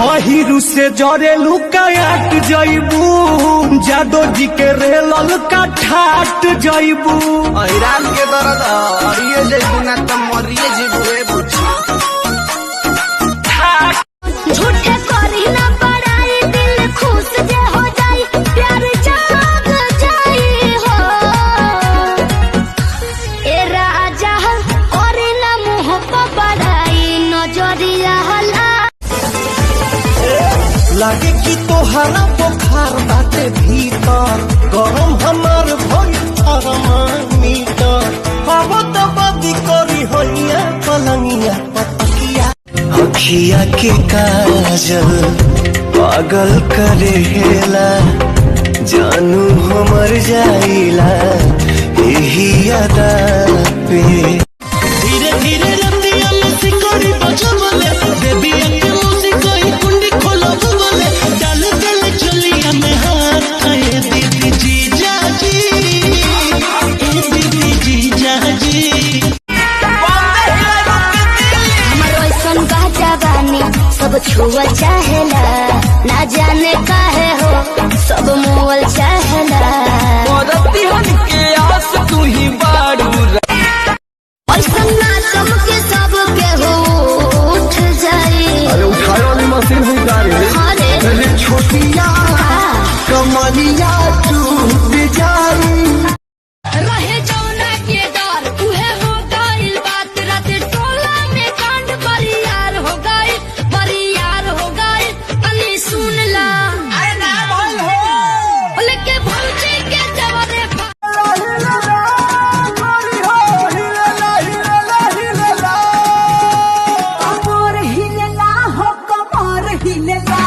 अहिरु से जरे लुकाट जइबू जादो जी के रेलल का ठाट जइबू अहिरान के दर्द हरिये जइबू ना त मरिये जइबू रे बुच्ची झूठे करी ना पड़ाई दिल खुश जे हो जाई प्यार जाग जाई हो ए राजा और ना मुंह पर बढ़ाई नजरिया हला लागे कि तोहरा बुखार बाटे भीतर गरम हमार भइल थर्मामीटर अब त बदी करी होइया पलंगिया पतकिया अखिया के काजल पागल करेला जानू हमर जाइला यही अदा पे धीरे धीरे रतिया में सिकड़ी बजबले बेबी के मुसिकोई कुंडी खोलो बोले डाल दिल चलिया में हाथ ए दीदी जीजा जी ए दीदी जीजा जी हमर ऐसन का जवानी सब छुआ चाहेला ना जाने काहे हो सब मोल चाहेला मदती हन के आस तू ही बारू ऐसन ना चमके सब के हो उठ जाई अरे उठाए वाली मशीन हुई गाड़ी अरे छोटिया कमलिया टूट जाई रहे जौना के डर उहे हो गइल बात रात टोला में कांड बरियार हो गइल अली सुन ला अरे ना बोल हो लेके भौजी के जवरे कमर हिलला हो कमर हिलला